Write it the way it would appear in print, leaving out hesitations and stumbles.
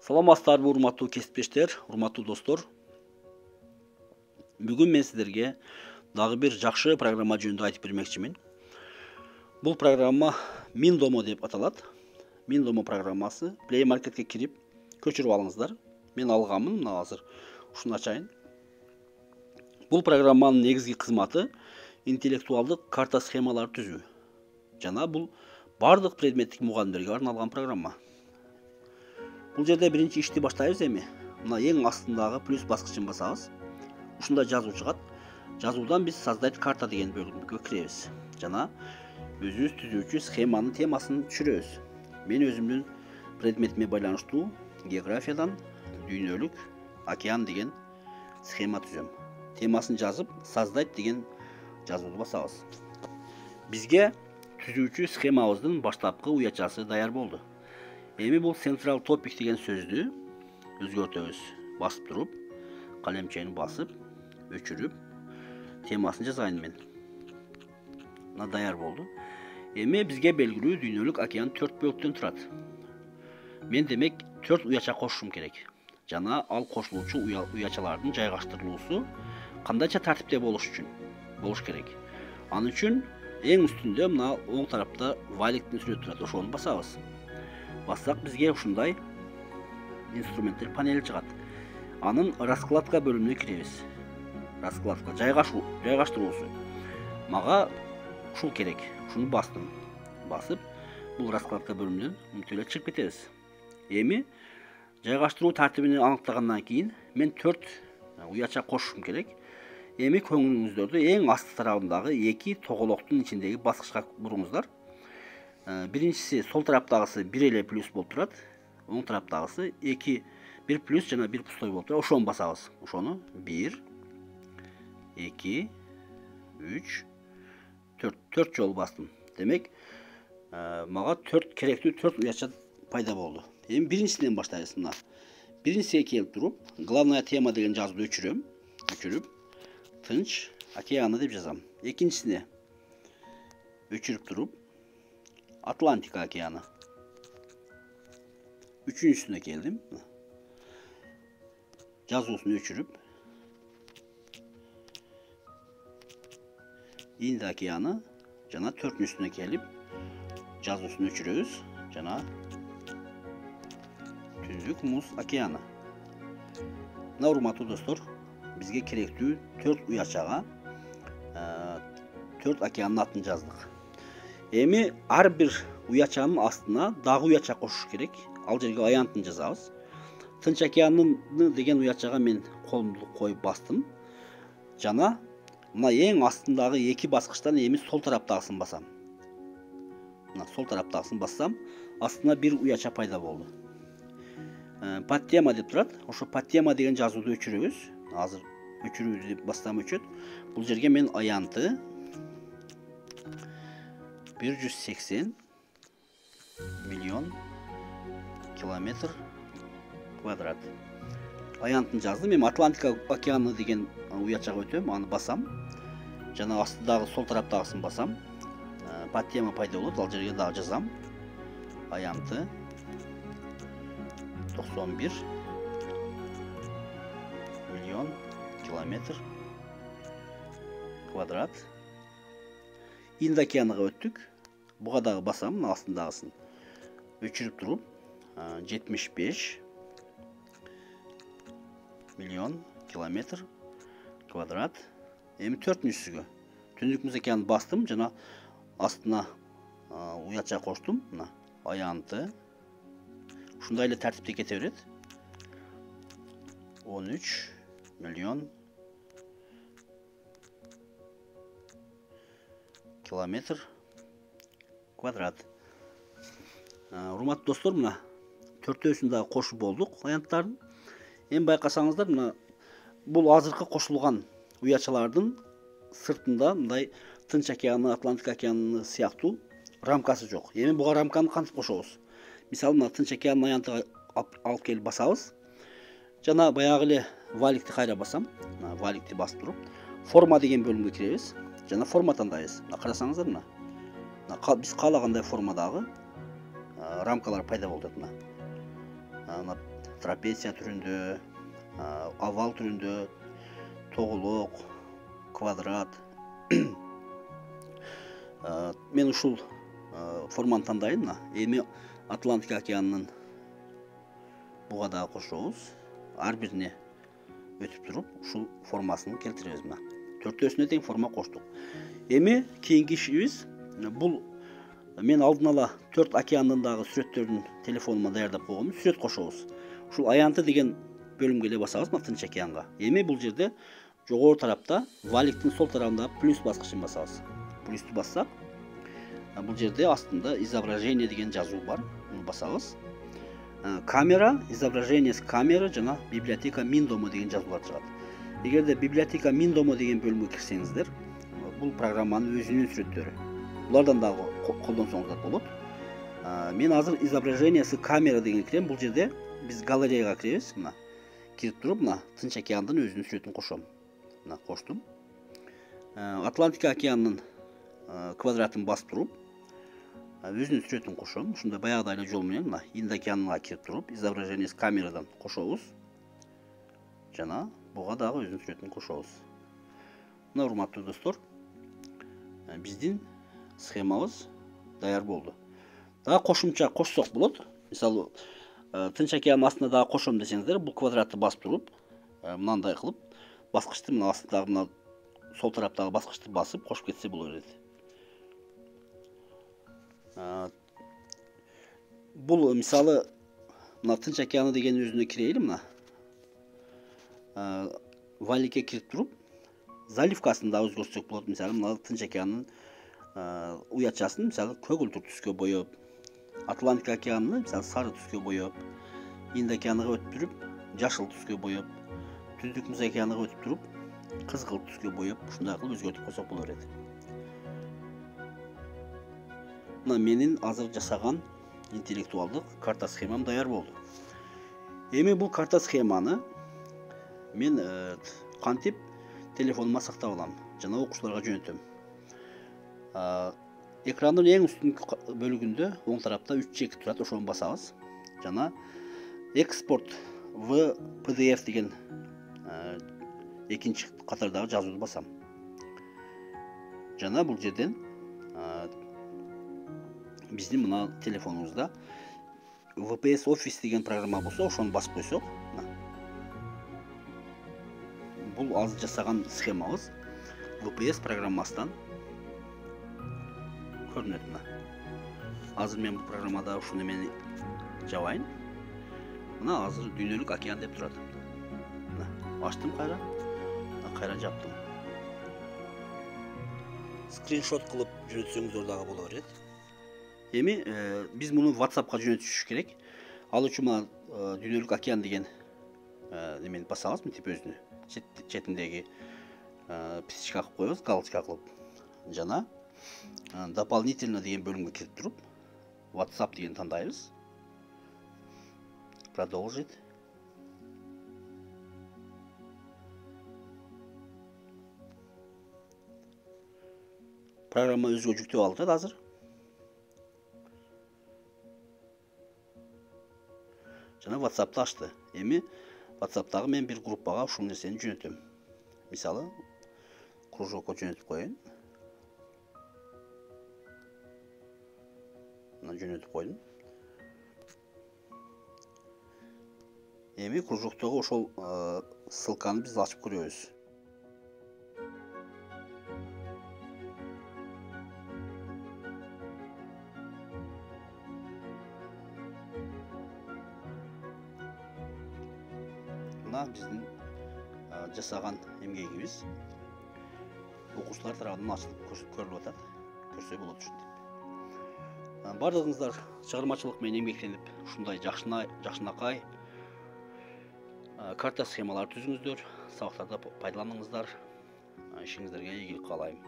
Саламатсыздарбы урматтуу кесиптештер, урматтуу достор. Бүгүн мен сиздерге дагы бир жакшы программа жөнүндө айтып бермекчимин. Бул программа Миндомо деп аталат. Миндомо программасы Play Marketке кирип көчүрүп алыңыздар. Мен алганмын, мына азыр ушуну ачайын. Бул программанын негизги кызматы интеллектуалдык карта схемалар түзүү. Жана бул бардык предметтик мугалимдерге арналган программа. Бул жерде биринчи ишти баштайбыз эми. Мына эң астындагы плюс баскычын басабыз. Ушунда жазуу чыгат. Жазуудан биз создать карта деген бөлүмгө киребиз. Жана өзүбүз түзүүчү схеманын темасын түшүрөбүз. Мен өзүмдүн предметиме байланыштуу географиядан дүйнөлүк океан деген схема түзөм. Темасын жазып, создать деген жазууду басабыз. Бизге түзүүчү схемабыздын баштапкы уячасы даяр болду. Эми бул Central Topic деген сөздү өзгөртөбүз. Басып туруп, калемчени басып, өчүрүп, темасын жазайын мен. Мына даяр болду. Эми бизге белгилүү дүйнөлүк океан 4 бөлүктөн турат. Мен демек 4 уяча кошушум керек. Жана ал кошулуучу уячалардын жайгаштырылуусу кандайча тартипте болуш керек. Анын үчүн эң үстүндө мына оң тарапта валиктин сүрөтү турат. Ошону басабыз. Бассак бизге ушундай инструменттер панели чыгат. Анын раскладка бөлүмүнө киребиз. Раскладка жайгаштыруусу. Мага ушул керек. Ушуну бастым. Басып, бул раскладка бөлүмүнөн мынтип эле чыгып кетебиз. Эми жайгаштыруу тартибин аныктагандан кийин мен 4 уяча кошушум керек. Эми көңүлүңүздөрдү эң асты тарабындагы 2 тоголоктун ичиндеги баскычка буруңуздар. Биринчиси сол тараптагысы 1 эле плюс болуп турат. Оң тараптагысы 2 1 плюс жана 1 пустой болуп турат. Ошону басабыз. Ошону 1 2 3 4 жолу бастым. Демек, мага 4 керектүү 4 уяча пайда болду. Эми биринчисинен баштайбыз мына. Биринчисине келип туруп, главная тема деген жазууду өчүрөм. Өчүрүп, Тынч океаны деп жазам. Экинчисине өчүрүп туруп, Атлантика океаны. Үчүнчүсүнө келдим. Жазуусун өчүрүп, Инд океаны. Жана төртүнчүсүнө келип, жазуусун өчүрөбүз. Жана Түндүк Муз океаны. Мына урматтуу достор, бизге керектүү 4 уячага 4 океандын атын жаздык. Эми ар бир уячанын астына дагы уяча кошуш керек. Ал жерге аянтын жазабыз. Тынч океаны деген уячага мен колумду коюп бастым. Жана мына эң астындагы 2 баскычтан эми сол тараптагысын басам. Мына сол тараптагысын бассам, астына бир уяча пайда болду. Подтема деп турат. Ошо подтема деген жазууду өчүрөбүз. Азыр өчүрүү деп бастам өчөт. Бул жерге мен аянты 180 миллион километр квадрат. Аянтын жаздым. Эми Атлантика океаны деген уячага өтөм, аны басам. Жана астыдагы сол тараптагысын басам. Подтема пайда болот. Ал жерге дагы жазам. Аянты 91 миллион километр квадрат. Инд океаныга өттүк. Буга дагы басам, астындагысын өчүрүп туруп, 75 миллион километр квадрат. Эми төртүнчүсүгө Түндүк Муз океанын бастым, жана астына уяча коштум. Мына аянты. Ушундай эле тартипте кете берет. 13 миллион километр квадрат. Урматтуу достор, мына төртөөсүн дагы кошуп болдук аянттардын. Эми байкасаңыздар, мына бул азыркы кошулган уячалардын сыртында мындай Тынч океаны, Атлантика океаны сыяктуу рамкасы жок. Эми буга рамканы кантип кошобуз? Мисалы, мына Тынч океанын аянтыга алып келип басабыз. Жана баягы эле валикти кайра басам. Мына валикти басып туруп, форма деген бөлүмгө киребиз. Жана форма тандайбыз. Мына карасаңыздар, мына биз каалагандай формадагы рамкалар пайда болуп атат. Мына трапеция түрүндө, овал түрүндө, тоголок, квадрат. Мен ушул форманы тандайм. Эми Атлантика океанынын буга дагы кошобуз. Ар бирине өтүп туруп, ушул формасын келтиребиз. Төртөөсүнө тең форма коштук. Эми кийинки ишибиз бул мен алдын ала 4 океандын дагы сүрөттөрүн телефонума даярдап койгом. Сүрөт кошобуз. Ушул аянты деген бөлүмгө эле басабыз, Тынч океанга. Эми бул жерде жогору тарапта валиктин сол тарабында плюс баскычын басабыз. Плюсту бассак, бул жерде астында изображение деген жазуу бар. Муну басабыз. Камера, изображение с камеры жана библиотека Миндомо деген жазуулар чыгат. Эгерде библиотека Миндомо деген бөлүмгө кирсеңиздер, бул программанын өзүнүн сүрөттөрү. Булардан дагы колдонсоңуздар болот. Мен азыр изображение с камера деген кирем. Бул жерде биз галереяга киребиз. Кирип туруп, Тынч океандын өзүнүн сүрөтүн кошом. Коштум. Атлантика океанынын квадратын басып туруп, өзүнүн сүрөтүн кошом. Ушундай баягыдай эле жол менен Инд океанына кирип туруп, изображение с камерадан кошобуз. Жана буга дагы өзүнүн сүрөтүн кошобуз. Мына, урматтуу достор, биздин схемабыз даяр болду. Дагы кошумча кошсок болот. Мисалы, Тынч океанын астына дагы кошом десеңиздер, бул квадратты басып туруп, мындай кылып, баскычты мына астындагы мына сол тараптагы баскычты басып кошуп кетсе боло берет. Бул мисалы мына Тынч океаны деген өзүнө кирейли. Мына валикке кирип туруп, заливкасын да өзгөртсөк болот. Мисалы мына Тынч океанынын уячасын мисалы көгүлтүр түскө боёп, Атлантика океанын мисалы сары түскө боёп, Инд океаныга өтүп туруп жашыл түскө боёп, Түндүк Муз океаныга өтүп туруп кызгылт түскө боёп, ушундай кылып өзгөртүп койсок боло берет. Мына менин азыр жасаган интеллектуалдык карта схемам даяр болду. Эми бул карта схеманы мен кантип телефонума сактап алам жана окуучуларга жөнөтөм. Экрандын эң үстүнкү бөлүгүндө оң тарапта 3 чек турат, ошону басабыз. Жана экспорт в PDF деген экинчи катардагы жазууну басам. Жана бул жерден биздин мына телефонубузда VPS Office деген программа болсо, ошону басып койсок, бул азыр жасаган схемабыз VPS программасынан көрүнөт. Азыр мен бул программада ушуну мен жабайын. Мына азыр дүйнөлүк океан деп турат. Ачтым кайра жаптым. Скриншот кылып жөнөтсөңүздөр дагы боло берет. Эми биз муну WhatsAppка жөнөтүш керек. Ал үчүн мына дүйнөлүк океан деген немени басабыз, мынтип өзүнү четиндеги птичка кылып коебуз, галочка кылып. Жана дополнительно деген бөлүмгө кирип туруп, WhatsApp деген тандайбыз. Продолжить. Программа өзүгө жүктөп алып атат азыр. Жана WhatsApp'ты ачты. Эми WhatsApp'тагы мен бир группага ушул нерсени жөнөтөм. Мисалы, кружокко жөнөтүп коеюн. Мына жөнөтүп койдум. Эми кружоктогу ошол ссылканы биз ачып көрөбүз. Мына биздин жасаган эмгегибиз окуучулар тарабынан ачылып көрүлүп атат. Көрсө болот ушинтип. Бардыгыңыздар чыгармачылык менен эмгектенип, ушундай жакшынакай карта схемалар түзүңүздөр, сабактарда пайдаланыңыздар. Ишиңиздерге ийгилик каалайм.